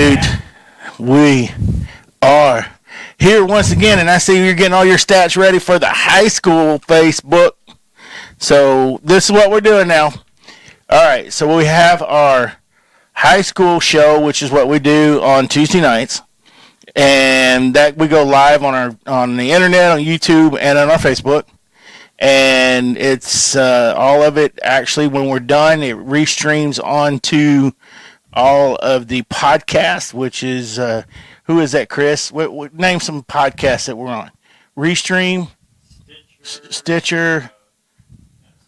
Dude, we are here once again, and I see you're getting all your stats ready for the high school Facebook. So this is what we're doing now. All right, so we have our high school show, which is what we do on Tuesday nights, and that we go live on the internet, on YouTube, and on our Facebook. And it's all of it, actually, when we're done, it restreams onto all of the podcasts, which is, who is that, Chris? Name some podcasts that we're on. Restream, Stitcher,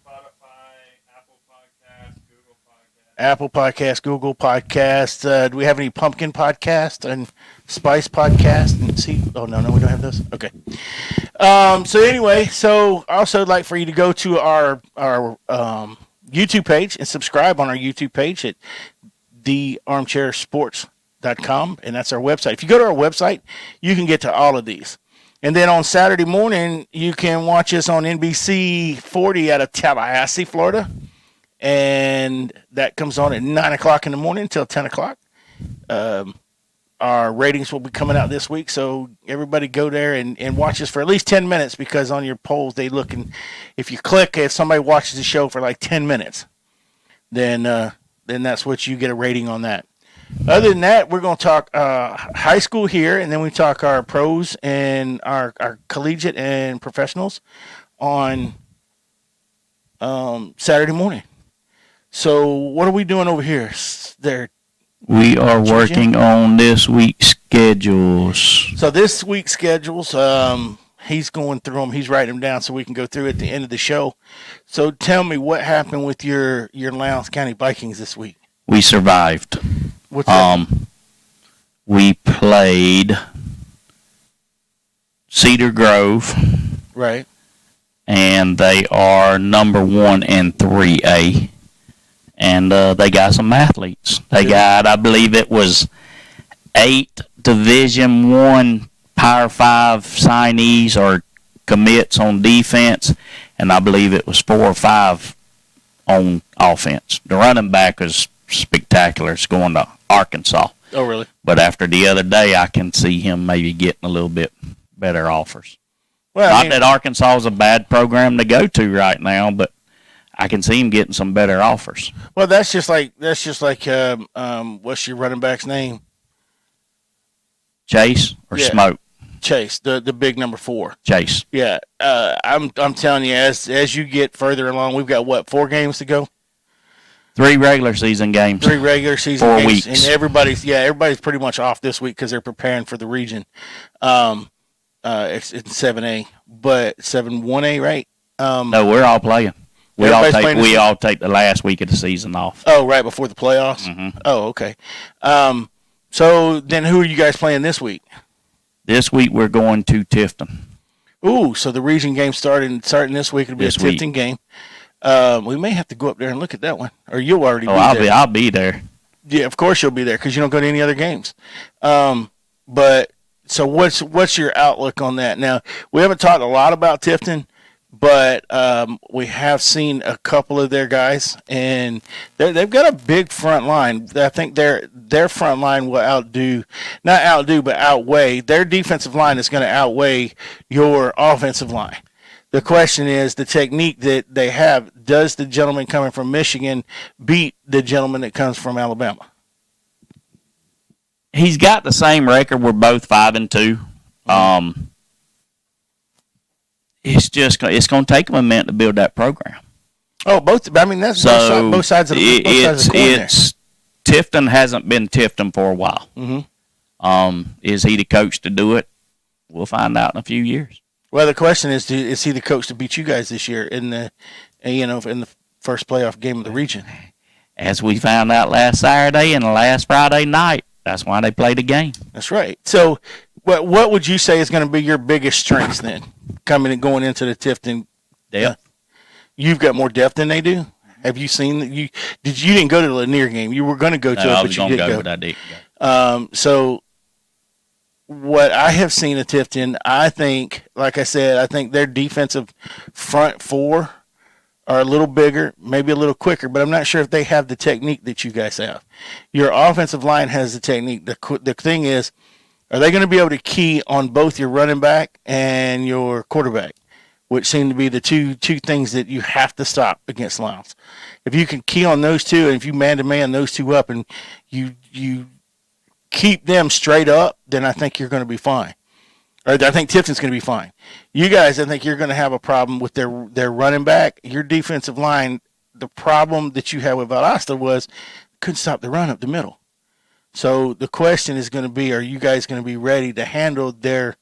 Spotify, Apple Podcasts, Google Podcasts. Do we have any Pumpkin Podcast and Spice Podcast? And see, oh no, we don't have those. Okay. So anyway, I also would like for you to go to our YouTube page and subscribe on our YouTube page at thearmchairsports.com, and that's our website. If you go to our website, you can get to all of these. And then on Saturday morning, you can watch us on NBC 40 out of Tallahassee, Florida. And that comes on at 9 o'clock in the morning until 10 o'clock. Our ratings will be coming out this week, so everybody go there and watch us for at least 10 minutes, because on your polls, they look, and if you click, if somebody watches the show for like 10 minutes, then that's what you get a rating on that. Other than that, we're going to talk high school here, and then we talk our pros and our collegiate and professionals on Saturday morning. So what are we doing over here? We are working on this week's schedules. So this week's schedules, he's going through them. He's writing them down so we can go through at the end of the show. So tell me what happened with your Lowndes County Vikings this week. We survived. What's that? We played Cedar Grove. Right. And they are number 1 in 3A. And they got some athletes. They got, I believe it was 8 Division I Power 5 signees or commits on defense, and I believe it was 4 or 5 on offense. The running back is spectacular. It's going to Arkansas. Oh, really? But after the other day, I can see him maybe getting a little bit better offers. Well, Not that Arkansas is a bad program to go to right now, but I can see him getting some better offers. Well, that's just like what's your running back's name? Chase or Smoke? Chase, the big number 4. Chase. Yeah, I'm telling you, as you get further along, we've got 4 games to go. 3 regular season games. 3 regular season 4 games, weeks. and everybody's pretty much off this week because they're preparing for the region. It's 7A, but 7-1A, right? No, we're all playing. We all take the last week of the season off. Oh, right before the playoffs. Mm-hmm. Oh, okay. So then, who are you guys playing this week? This week we're going to Tifton. Ooh, so the region game starting this week. It'll be a Tifton game. We may have to go up there and look at that one, or you'll already be there. I'll be there. Yeah, of course you'll be there because you don't go to any other games. But so what's your outlook on that? Now, we haven't talked a lot about Tifton, but we have seen a couple of their guys, and they've got a big front line. I think their front line will outweigh. Their defensive line is going to outweigh your offensive line. The question is the technique that they have. Does the gentleman coming from Michigan beat the gentleman that comes from Alabama? He's got the same record. We're both 5-2. It's going to take them a minute to build that program. Oh, both. I mean, that's both sides of the coin. Tifton hasn't been Tifton for a while. Mm-hmm. Is he the coach to do it? We'll find out in a few years. Well, the question is he the coach to beat you guys this year in the first playoff game of the region? As we found out last Saturday and last Friday night, that's why they played the game. That's right. So, what would you say is going to be your biggest strengths then, coming and going into the Tifton? Depth. You've got more depth than they do. Have you seen you didn't go to the Lanier game? You were going to go to it, but you didn't go. But I didn't go. So, what I have seen at Tifton, I think, like I said, I think their defensive front 4 are a little bigger, maybe a little quicker, but I'm not sure if they have the technique that you guys have. Your offensive line has the technique. The thing is, are they going to be able to key on both your running back and your quarterback, which seem to be the two things that you have to stop against Lions? If you can key on those two, and if you man-to-man those two up, and you keep them straight up, then I think you're going to be fine. Or I think Tifton's going to be fine. You guys, I think you're going to have a problem with their running back. Your defensive line, the problem that you had with Valdosta was couldn't stop the run up the middle. So the question is going to be, are you guys going to be ready to handle their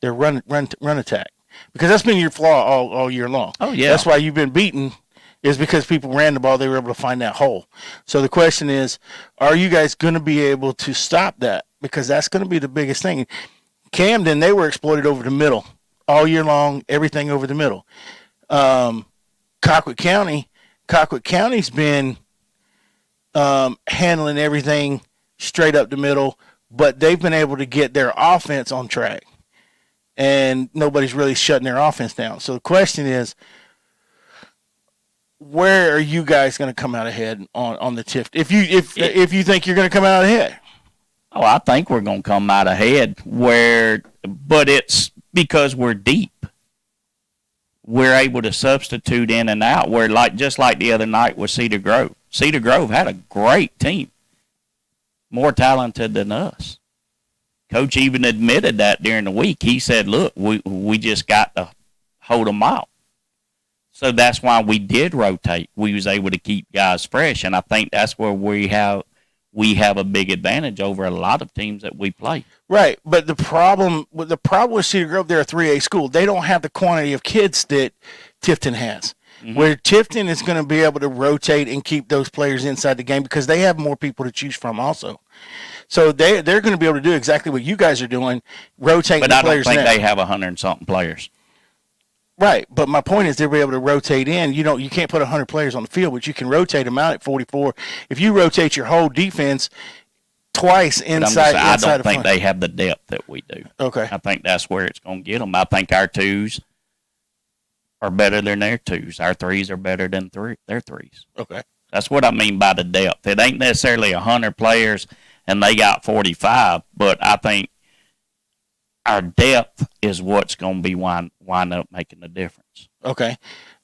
run attack? Because that's been your flaw all year long. Oh, yeah. That's why you've been beaten, is because people ran the ball. They were able to find that hole. So the question is, are you guys going to be able to stop that? Because that's going to be the biggest thing. Camden, they were exploited over the middle all year long, everything over the middle. Colquitt County's been handling everything straight up the middle, but they've been able to get their offense on track, and nobody's really shutting their offense down. So the question is, where are you guys going to come out ahead on the TIF? If you think you're going to come out ahead. Oh, I think we're going to come out ahead, but it's because we're deep. We're able to substitute in and out. Just like the other night with Cedar Grove. Cedar Grove had a great team, more talented than us. Coach even admitted that during the week. He said, "Look, we just got to hold them out." So that's why we did rotate. We was able to keep guys fresh, and I think that's where we have a big advantage over a lot of teams that we play. Right, but the problem with Cedar Grove, they're a 3A school. They don't have the quantity of kids that Tifton has. Mm-hmm. Where Tifton is going to be able to rotate and keep those players inside the game because they have more people to choose from also. So they're going to be able to do exactly what you guys are doing, rotating the players. But I don't think they have 100-something players. Right, but my point is they'll be able to rotate in. You can't put 100 players on the field, but you can rotate them out at 44. If you rotate your whole defense twice inside, I don't think they have the depth that we do. Okay, I think that's where it's going to get them. I think our twos are better than their twos. Our threes are better than their threes. Okay, that's what I mean by the depth. It ain't necessarily 100 players and they got 45, but I think our depth is what's going to be wind up making the difference. Okay.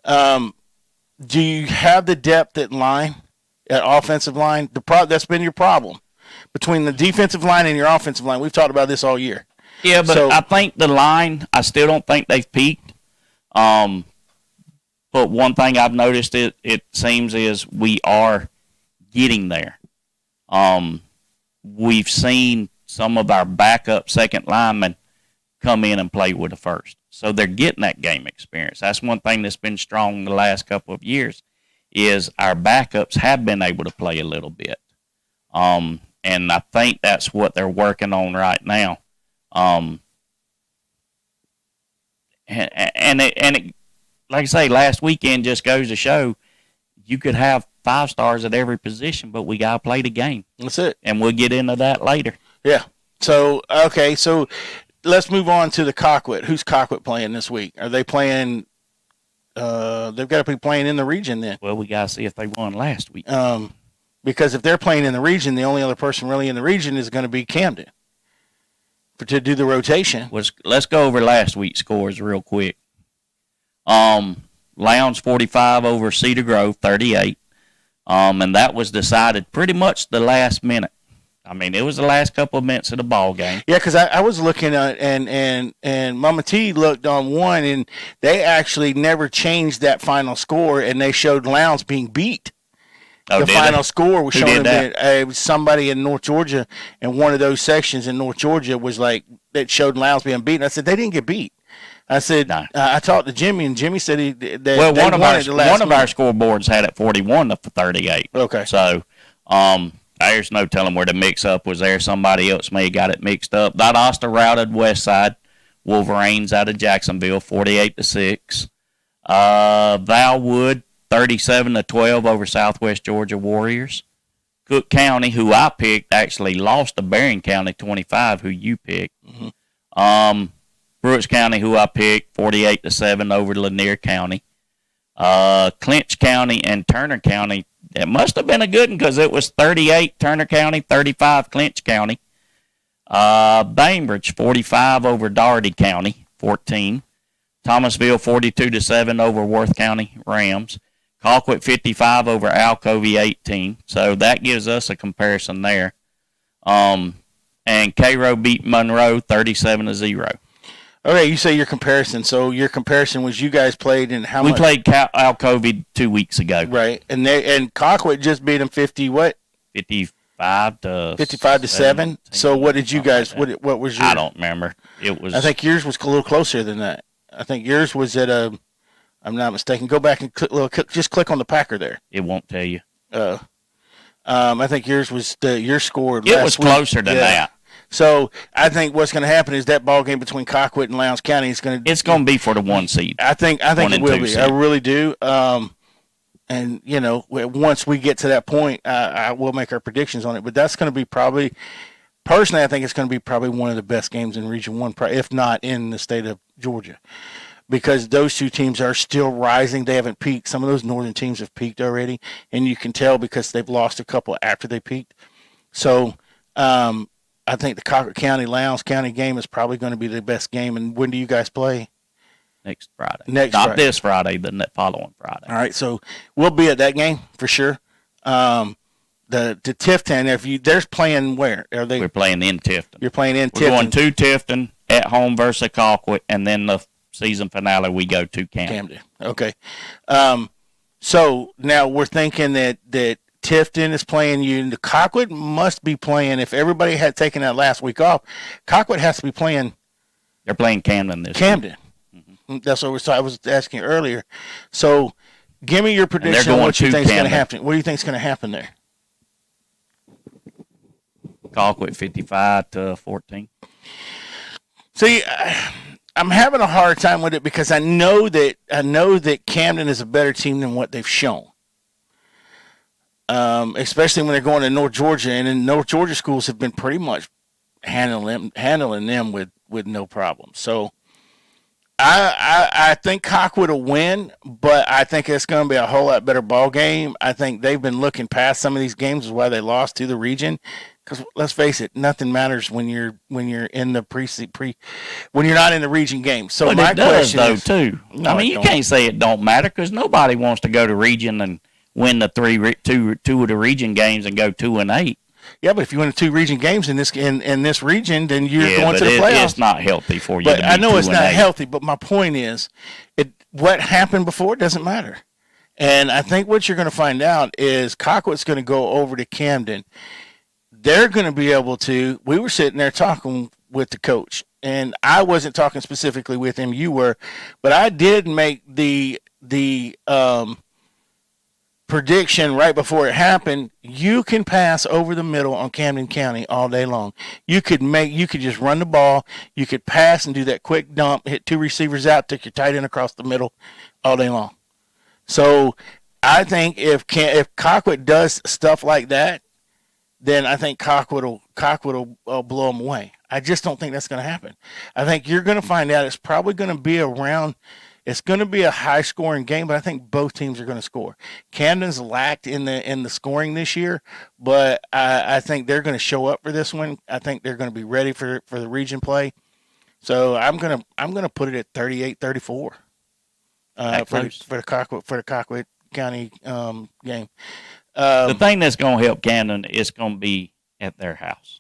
Do you have the depth at offensive line? That's been your problem between the defensive line and your offensive line. We've talked about this all year. Yeah, but I think the line, I still don't think they've peaked. But one thing I've noticed it seems is we are getting there. We've seen some of our backup second linemen come in and play with the first. So they're getting that game experience. That's one thing that's been strong the last couple of years is our backups have been able to play a little bit. And I think that's what they're working on right now. And it, like I say, last weekend just goes to show you could have 5 stars at every position, but we got to play the game. That's it. And we'll get into that later. Yeah. So, okay, so let's move on to the Colquitt. Who's Colquitt playing this week? Are they playing they've got to be playing in the region then. Well, we got to see if they won last week. Because if they're playing in the region, the only other person really in the region is going to be Camden to do the rotation. Let's go over last week's scores real quick. Lowndes 45 over Cedar Grove 38. And that was decided pretty much the last minute. I mean, it was the last couple of minutes of the ball game. Yeah, because I was looking at and Mama T looked on one, and they actually never changed that final score, and they showed Lowndes being beat. Oh, the final score was showing that? It was somebody in North Georgia, and one of those sections in North Georgia was like that showed Lowndes being beaten. I said they didn't get beat. I said No. I talked to Jimmy, and Jimmy said Well, one of our scoreboards had it 41 to 38. Okay. So, there's no telling where the mix-up was there. Somebody else may have got it mixed up. Valdosta routed Westside Wolverines out of Jacksonville 48 to 6. Valwood 37 to 12 over Southwest Georgia Warriors. Cook County, who I picked, actually lost to Berrien County 25, who you picked. Mm-hmm. Brooks County, who I picked, 48 to 7 over Lanier County. Clinch County and Turner County. It must have been a good one because it was 38 Turner County, 35 Clinch County. Bainbridge 45 over Dougherty County, 14. Thomasville 42-7 over Worth County Rams. Colquitt 55 over Alcovey 18. So that gives us a comparison there. And Cairo beat Monroe 37-0. Okay, you say your comparison. So your comparison was you guys played in how much? We played Alcovey 2 weeks ago. Right, and Colquitt just beat them 50 what? 55 to 7. So what did you guys? Like what was your? I don't remember. It was. I think yours was a little closer than that. I think yours was at a. I'm not mistaken. Go back and just click on the Packer there. It won't tell you. I think yours was your score. It was closer than that. So I think what's going to happen is that ball game between Colquitt and Lowndes County is going to. It's going to be for the 1 seed. I think it will be. Seed. I really do. And once we get to that point, I will make our predictions on it. But that's going to be probably, personally, I think it's going to be probably one of the best games in Region 1, if not in the state of Georgia, because those two teams are still rising. They haven't peaked. Some of those northern teams have peaked already, and you can tell because they've lost a couple after they peaked. So I think the Colquitt County Lowndes County game is probably going to be the best game. And when do you guys play? Next Friday. Not this Friday, but the following Friday. All right, so we'll be at that game for sure. The Tifton, they're playing where? Are they? We're playing in Tifton. You're playing in Tifton. We're going to Tifton at home versus Colquitt, and then the season finale we go to Camden. Okay. So now we're thinking that Tifton is playing you. The Colquitt must be playing. If everybody had taken that last week off, Colquitt has to be playing. They're playing Camden this Camden. Mm-hmm. That's what I was asking earlier. So give me your prediction on what you think is going to happen. What do you think is going to happen there? Colquitt 55-14. See, I'm having a hard time with it because I know that Camden is a better team than what they've shown. Especially when they're going to North Georgia, and in North Georgia schools have been pretty much handling them with no problem. So I think Colquitt will win, but I think it's going to be a whole lot better ball game. I think they've been looking past some of these games, is why they lost to the region. Because let's face it, nothing matters when you're in the when you're not in the region game. So but my it does, question is, too. No, I mean, you can't say it don't matter because nobody wants to go to region and win the two of the region games and go 2-8. Yeah, but if you win 2 region games in this region, then you're going to the playoffs. It's not healthy for you. But to be I know it's not 2-8. healthy. But my point is, what happened before doesn't matter. And I think what you're going to find out is Colquitt's going to go over to Camden. They're going to be able to. We were sitting there talking with the coach, and I wasn't talking specifically with him. You were, but I did make the prediction right before it happened. You can pass over the middle on Camden County all day long. You could just run the ball. You could pass and do that quick dump, hit 2 receivers out, take your tight end across the middle all day long. So I think if Colquitt does stuff like that, then I think Colquitt will blow them away. I just don't think that's going to happen. I think you're going to find out it's probably going to be around. It's going to be a high-scoring game, but I think both teams are going to score. Camden's lacked in the scoring this year, but I think they're going to show up for this one. I think they're going to be ready for the region play. So I'm gonna put it at 38-34 for the Colquitt County game. The thing that's going to help Camden is going to be at their house.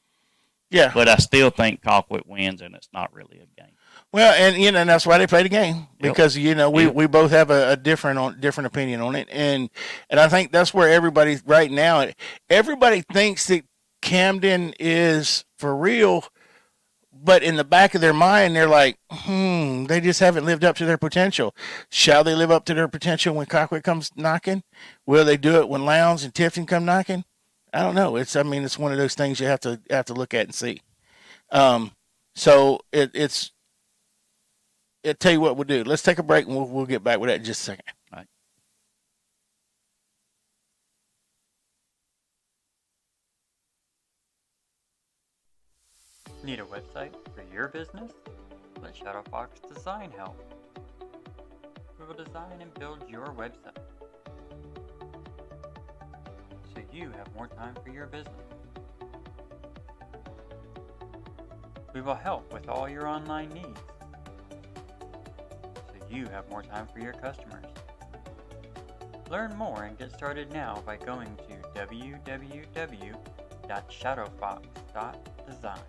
Yeah, but I still think Colquitt wins, and it's not really a game. Well, and that's why they play the game, because we both have a different opinion on it, and I think that's where everybody right now, everybody thinks that Camden is for real, but in the back of their mind they're like, they just haven't lived up to their potential. Shall they live up to their potential when Colquitt comes knocking? Will they do it when Lowndes and Tifton come knocking? I don't know. It's one of those things you have to look at and see. So it's. I'll tell you what we'll do. Let's take a break, and we'll get back with that in just a second. All right. Need a website for your business? Let Shadowfox Design help. will design and build your website so you have more time for your business. We will help with all your online needs so you have more time for your customers. Learn more and get started now by going to www.shadowfox.design.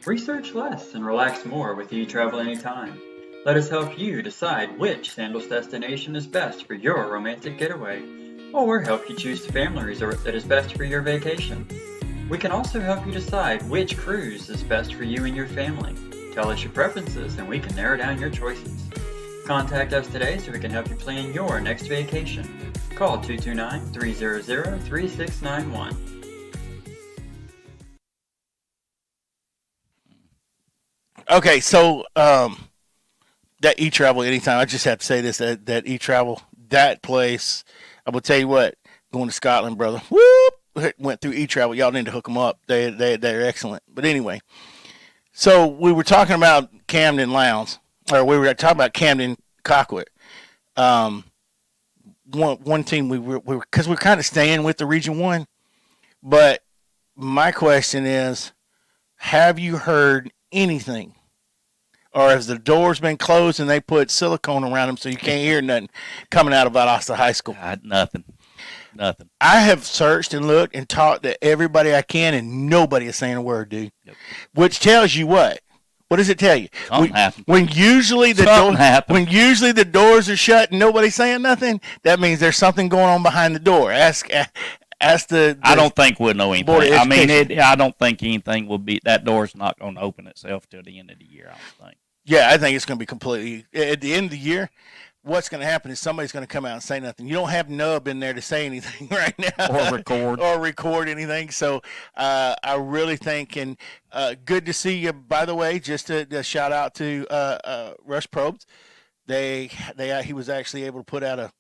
Research less and relax more with eTravel Anytime. Let us help you decide which Sandals destination is best for your romantic getaway, or help you choose the family resort that is best for your vacation. We can also help you decide which cruise is best for you and your family. Tell us your preferences and we can narrow down your choices. Contact us today so we can help you plan your next vacation. Call 229-300-3691. Okay, so that eTravel Anytime, I just have to say this, that eTravel, that place, I will tell you what, going to Scotland, brother, whoop, went through eTravel. Y'all need to hook them up. They're excellent. But anyway, so we were talking about Camden Lowndes, or we were talking about Camden Cockwood. One team we were because we're kind of staying with the Region 1. But my question is, have you heard anything? Or has the doors been closed and they put silicone around them so you can't hear nothing coming out of Valdosta High School? Nothing. I have searched and looked and talked to everybody I can, and nobody is saying a word, dude. Yep. Which tells you what? What does it tell you? When usually the doors are shut and nobody's saying nothing, that means there's something going on behind the door. Ask the I don't think we'll know anything. I mean, I don't think anything will be. That door's not going to open itself till the end of the year, I don't think. Yeah, I think it's going to be completely at the end of the year. What's going to happen is somebody's going to come out and say nothing. You don't have Nub in there to say anything right now. Or record anything. So I really think, and good to see you, by the way, just a shout out to Rush Probes. He was actually able to put out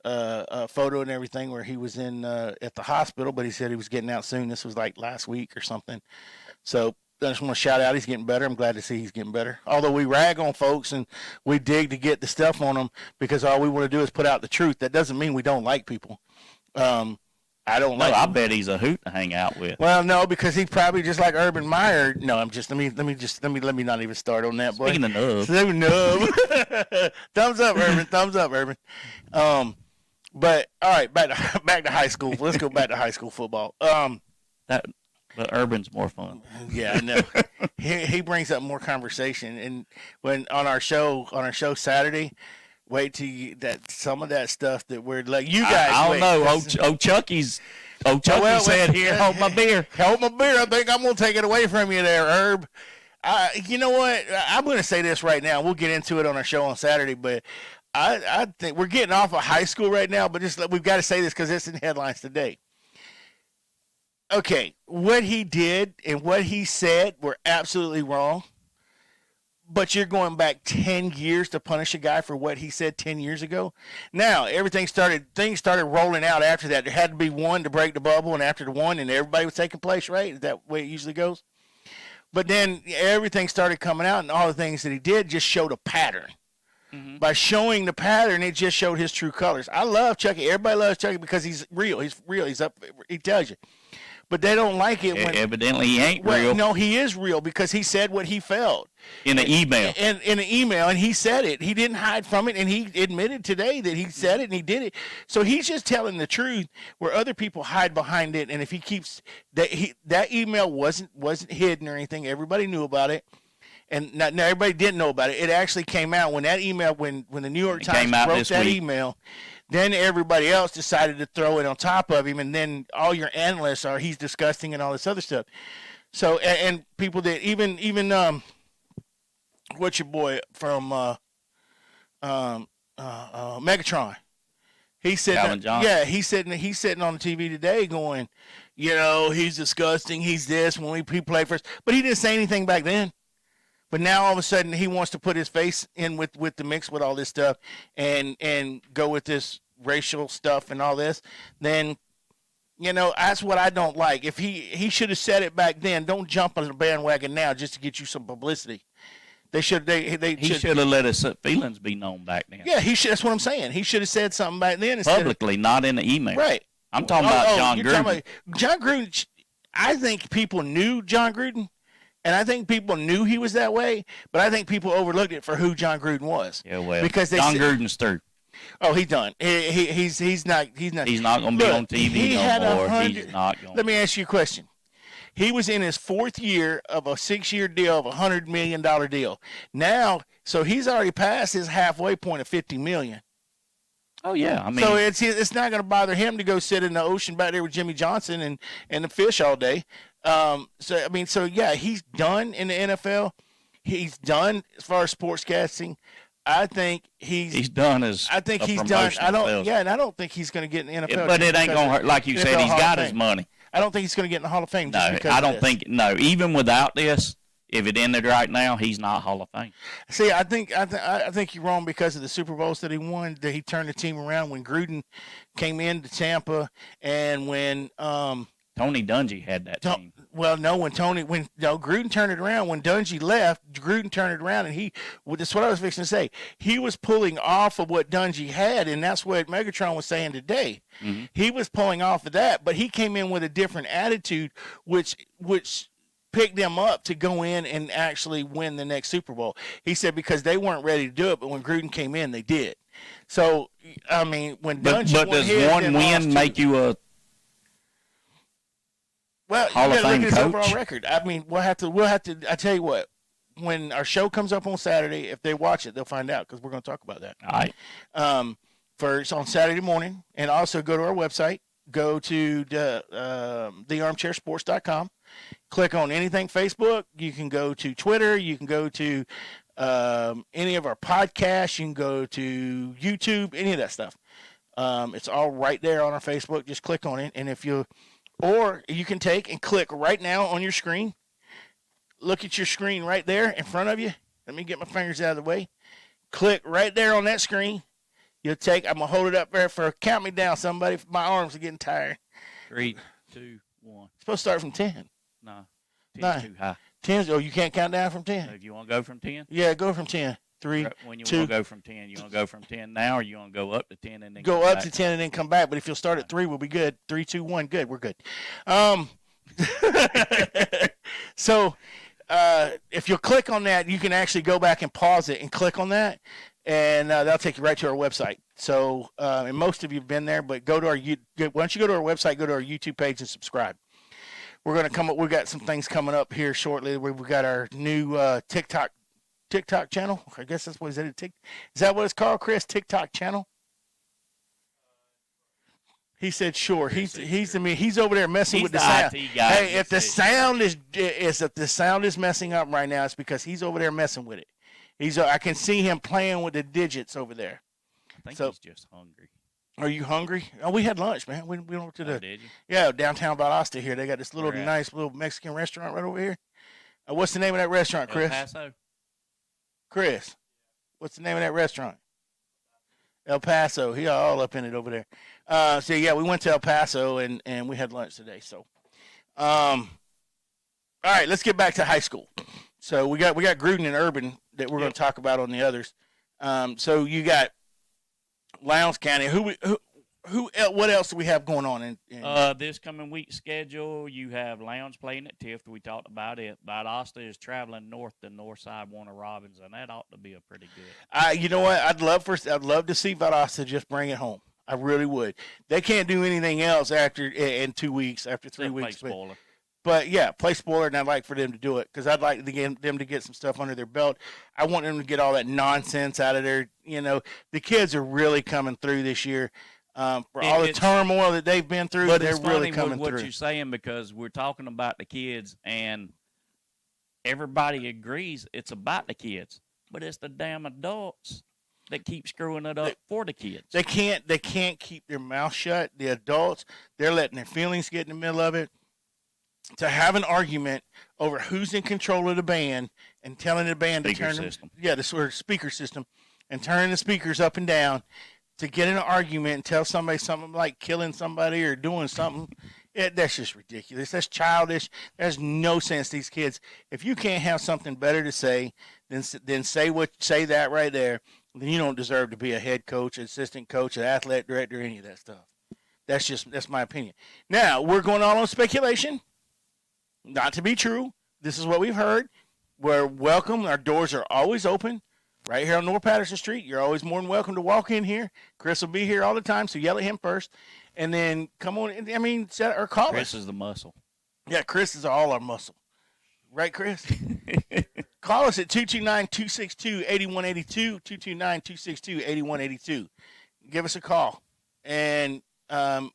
a photo and everything where he was in at the hospital, but he said he was getting out soon. This was like last week or something. So I just want to shout out he's getting better. I'm glad to see he's getting better. Although we rag on folks and we dig to get the stuff on them because all we want to do is put out the truth. That doesn't mean we don't like people. I don't like. I bet he's a hoot to hang out with. Well, no, because he's probably just like Urban Meyer. No, I'm just let me not even start on that. Speaking of Nub, thumbs up, Urban. Thumbs up, Urban. But all right, back to high school. Let's go back to high school football. But Urban's more fun. Yeah, I know. he brings up more conversation, and when on our show Saturday, wait till some of that stuff that we're like you guys. I don't know. Chucky said, "Here, hold my beer. Hold my beer. I think I'm gonna take it away from you there, Herb." You know what? I'm gonna say this right now. We'll get into it on our show on Saturday, but I think we're getting off of high school right now. But we've got to say this because it's in headlines today. Okay, what he did and what he said were absolutely wrong. But you're going back 10 years to punish a guy for what he said 10 years ago. Now, things started rolling out after that. There had to be one to break the bubble, and after the one, and everybody was taking place, right? Is that the way it usually goes? But then everything started coming out, and all the things that he did just showed a pattern. Mm-hmm. By showing the pattern, it just showed his true colors. I love Chucky. Everybody loves Chucky because he's real. He's real. He's up. He tells you. But they don't like it when evidently he ain't real. No, he is real because he said what he felt in an email. In an email, and he said it. He didn't hide from it, and he admitted today that he said it and he did it. So he's just telling the truth, where other people hide behind it. And if he keeps that email wasn't hidden or anything, everybody knew about it. And not everybody didn't know about it. It actually came out when that email, when the New York Times broke that email. Then everybody else decided to throw it on top of him, and then all your analysts are he's disgusting and all this other stuff. So and people that even what's your boy from Megatron? He's sitting, he's sitting on the TV today going, he's disgusting. He's this when he played first, but he didn't say anything back then. But now all of a sudden he wants to put his face in with the mix with all this stuff and go with this racial stuff and all this. Then, that's what I don't like. If he should have said it back then, don't jump on the bandwagon now just to get you some publicity. They should. He should have let his feelings be known back then. Yeah, he should. That's what I'm saying. He should have said something back then Publicly, not in the email. Right. I'm talking about John Gruden. John Gruden. I think people knew John Gruden, and I think people knew he was that way. But I think people overlooked it for who John Gruden was. Yeah, well, because John Gruden's through. Oh, he's done. He's not. He's not going to be on TV no more. He's not going. Let me ask you a question. He was in his 4th year of a 6-year deal of $100 million deal. Now, so he's already passed his halfway point of $50 million. Oh yeah, I mean, so it's not going to bother him to go sit in the ocean back there with Jimmy Johnson and the fish all day. So yeah, he's done in the NFL. He's done as far as sportscasting. I think he's done as I think he's done. And I don't think he's going to get in the NFL. But it ain't going to hurt. Like you said, he's got his money. I don't think he's going to get in the Hall of Fame. No, I don't think. No, even without this, if it ended right now, he's not Hall of Fame. See, I think you're wrong because of the Super Bowls that he won. That he turned the team around when Gruden came into Tampa, and when Tony Dungy had that team. Well, no, Gruden turned it around. When Dungy left, Gruden turned it around, and that's what I was fixing to say. He was pulling off of what Dungy had, and that's what Megatron was saying today. Mm-hmm. He was pulling off of that, but he came in with a different attitude, which picked them up to go in and actually win the next Super Bowl. He said because they weren't ready to do it, but when Gruden came in, they did. So, I mean, when Dungy but does one win make you a Hall of Fame look at his coach? overall record? I mean, we'll have to. I tell you what, when our show comes up on Saturday, if they watch it, they'll find out because we're going to talk about that. All right. First on Saturday morning, and also go to our website. Go to thearmchairsports.com. Click on anything Facebook. You can go to Twitter. You can go to any of our podcasts. You can go to YouTube. Any of that stuff. It's all right there on our Facebook. Just click on it, and or you can take and click right now on your screen. Look at your screen right there in front of you. Let me get my fingers out of the way. Click right there on that screen. I'm going to hold it up there count me down, somebody. My arms are getting tired. 3, 2, 1. It's supposed to start from 10. No. 10's too high. 10's, you can't count down from 10. So if you want to go from 10? Yeah, go from 10. 3, when you 2. want to go from 10, you want to go from 10 now, or you want to go up to 10 and then go up to 10 and then come back? But if you'll start at 3, we'll be good. 3, 2, 1, good. We're good. So if you'll click on that, you can actually go back and pause it and click on that, and that'll take you right to our website. So, and most of you have been there, but once you go to our website, go to our YouTube page and subscribe. We're going to come up. We've got some things coming up here shortly. We've got our new TikTok channel. I guess that's what is it. Is that what it's called, Chris? TikTok channel. He said, "Sure." He's over there messing with the sound. IT guy. Hey, if the sound is messing up right now, it's because he's over there messing with it. I can see him playing with the digits over there. I think he's just hungry. Are you hungry? Oh, we had lunch, man. We went to did you? Yeah, downtown Valdosta here. They got this nice little Mexican restaurant right over here. What's the name of that restaurant, Chris? El Paso. Chris, what's the name of that restaurant? El Paso. He all up in it over there. So yeah, we went to El Paso and we had lunch today. So, all right, let's get back to high school. So we got Gruden and Urban that we're going to talk about on the others. So you got Lowndes County. What else do we have going on in this coming week's schedule? You have Lowndes playing at Tift. We talked about it. Valdosta is traveling north to Northside Warner Robins, and that ought to be a pretty good. You know what? I'd love to see Valdosta just bring it home. I really would. They can't do anything else in 2 weeks, after 3 weeks. Spoiler. But yeah, play spoiler, and I'd like for them to do it because I'd like them to get some stuff under their belt. I want them to get all that nonsense out of there. The kids are really coming through this year. For all the turmoil that they've been through, they're really coming through. What you're saying, because we're talking about the kids, and everybody agrees it's about the kids, but it's the damn adults that keep screwing it up for the kids. They can't keep their mouth shut. The adults, they're letting their feelings get in the middle of it. To have an argument over who's in control of the band and telling the band to turn the sort of speaker system and turning the speakers up and down to get in an argument and tell somebody something like killing somebody or doing something, That's just ridiculous. That's childish. There's no sense. These kids, if you can't have something better to say, then say that right there. Then you don't deserve to be a head coach, assistant coach, an athletic director, any of that stuff. That's my opinion. Now we're going all on speculation, not to be true. This is what we've heard. We're welcome. Our doors are always open. Right here on North Patterson Street, you're always more than welcome to walk in here. Chris will be here all the time, so yell at him first, and then come on. I mean, set or call Chris us. is the muscle. Yeah, Chris is all our muscle. Right, Chris? Call us at 229-262-8182, 229-262-8182. Give us a call, and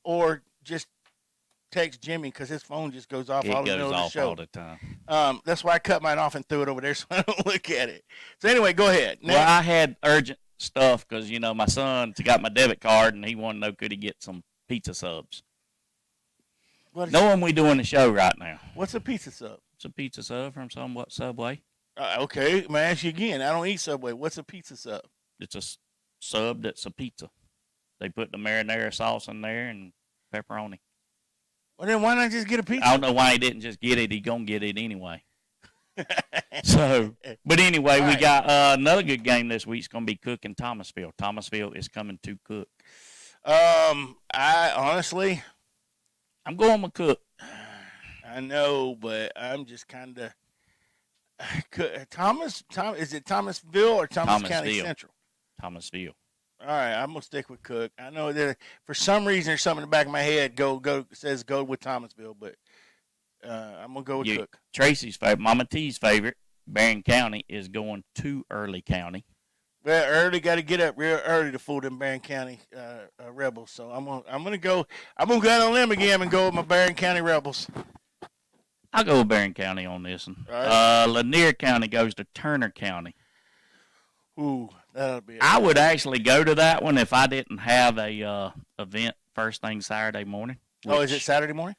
or just text Jimmy because his phone just goes off all the middle of the show. All the time. That's why I cut mine off and threw it over there so I don't look at it. So anyway, go ahead. Well, I had urgent stuff because, my son got my debit card and he wanted to know could he get some pizza subs. Knowing we doing the show right now. What's a pizza sub? It's a pizza sub from Subway. Okay, I'm going to ask you again. I don't eat Subway. What's a pizza sub? It's a sub that's a pizza. They put the marinara sauce in there and pepperoni. Well, then why not just get a pizza? I don't know why he didn't just get it. He gonna get it anyway. So, but anyway, we got another good game this week. It's gonna be Cook and Thomasville. Thomasville is coming to Cook. I honestly, I'm going with Cook. I know, but I'm just kind of Is it Thomasville or Thomas County Central? Thomasville. All right, I'm gonna stick with Cook. I know that for some reason there's something in the back of my head says go with Thomasville, but I'm gonna go with Cook. Tracy's favorite, Mama T's favorite, Barron County is going to Early County. Well, Early got to get up real early to fool them Barron County Rebels. So I'm gonna go out on a limb again and go with my Barron County Rebels. I'll go with Barron County on this one. Right. Lanier County goes to Turner County. Ooh, that'll be. I would actually go to that one if I didn't have a event first thing Saturday morning. Oh, is it Saturday morning?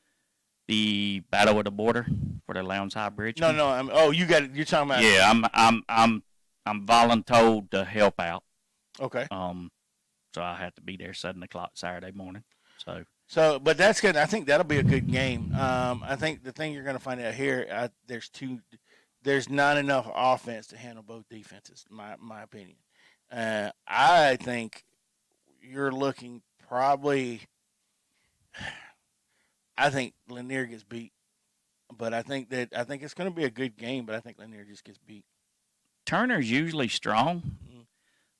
The Battle of the Border for the Lowndes High Bridge. No. You got it. You're talking about. Yeah, I'm voluntold to help out. Okay. So I have to be there 7:00 Saturday morning. But that's good. I think that'll be a good game. I think the thing you're going to find out here, there's not enough offense to handle both defenses. My opinion. I think you're looking probably. I think Lanier gets beat, but I think it's going to be a good game. But I think Lanier just gets beat. Turner's usually strong,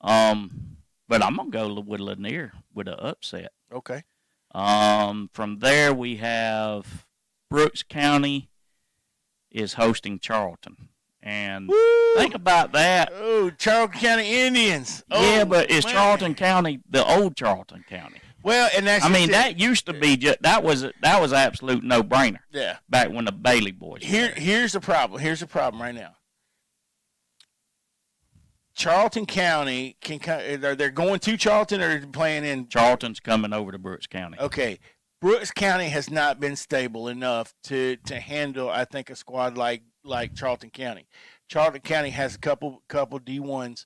but I'm gonna go with Lanier with an upset. Okay. From there we have Brooks County is hosting Charlton, and Woo! think about that. Oh, Charlton County Indians. Yeah, but is man. Charlton County the old Charlton County? Well, and that's. That used to be that was absolute no brainer. Yeah. Back when the Bailey boys. Here's the problem. Here's the problem right now. Charlton County they're going to Charlton or playing in. Charlton's coming over to Brooks County. Okay. Brooks County has not been stable enough to handle, I think, a squad like Charlton County. Charlton County has a couple D1s,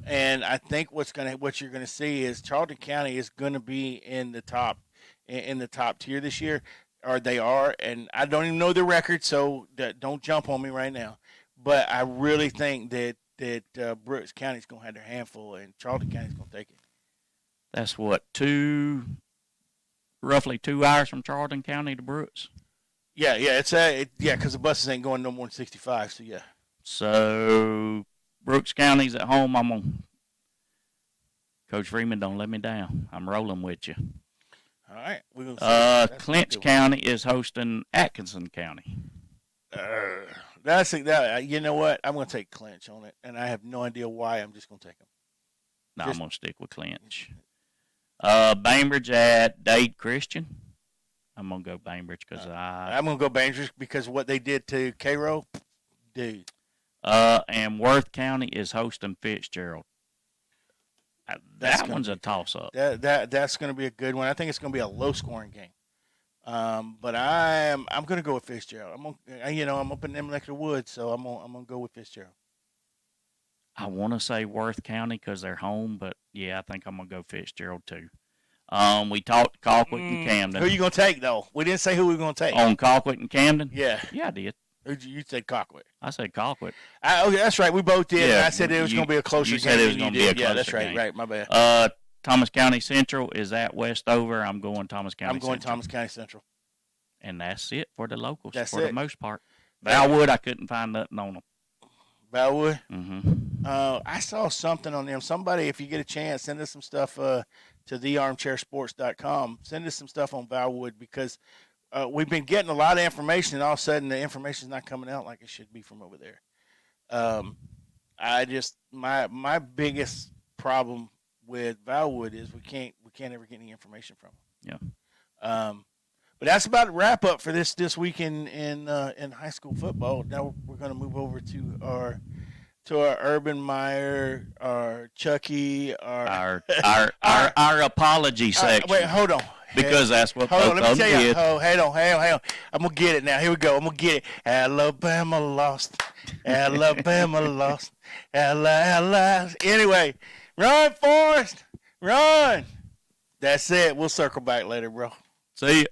and I think what you're gonna see is Charlton County is gonna be in the top tier this year, or they are, and I don't even know the record, so don't jump on me right now. But I really think that Brooks County's gonna have their handful, and Charlton County's gonna take it. That's what roughly 2 hours from Charlton County to Brooks. Yeah, it's because the buses ain't going no more than 65. So yeah. So Brooks County's at home. I'm on. Coach Freeman, don't let me down. I'm rolling with you. All right, we're gonna. Clinch County is hosting Atkinson County. You know what? I'm gonna take Clinch on it, and I have no idea why. I'm just gonna take them. No, I'm gonna stick with Clinch. Bainbridge at Dade Christian. I'm gonna go Bainbridge because I'm gonna go Bainbridge because what they did to Cairo, dude. And Worth County is hosting Fitzgerald. That one's a toss-up. That's going to be a good one. I think it's going to be a low-scoring game. But I'm going to go with Fitzgerald. I'm up in them neck of the woods, so I'm going to go with Fitzgerald. I want to say Worth County because they're home, but yeah, I think I'm going to go Fitzgerald too. We talked Colquitt and Camden. Who you gonna take though? We didn't say who we were gonna take. On Colquitt and Camden? Yeah. Yeah, I did. You said Colquitt. I said Colquitt. Okay, that's right. We both did. Yeah, and I said it was going to be a closer game. You said it was going to be a Yeah, that's closer right. game. Right, my bad. Thomas County Central is at Westover. I'm going Thomas County Central. I'm going Thomas County Central. And that's it for the locals That's for it. the most part. Valwood, I couldn't find nothing on them. Valwood? Mm-hmm. I saw something on them. Somebody, if you get a chance, send us some stuff to thearmchairsports.com. Send us some stuff on Valwood because we've been getting a lot of information, and all of a sudden the information is not coming out like it should be from over there. My biggest problem with Valwood is we can't ever get any information from them. Yeah. But that's about a wrap up for this week in high school football. Now we're going to move over to our Urban Meyer, our Chucky, our apology section. Wait, hold on. Because that's what hold on, let me tell you. did. Oh, hang on. I'm gonna get it now. Here we go. I'm gonna get it. Alabama lost. Alabama lost. Anyway, run, Forrest, run. That's it. We'll circle back later, bro. See ya.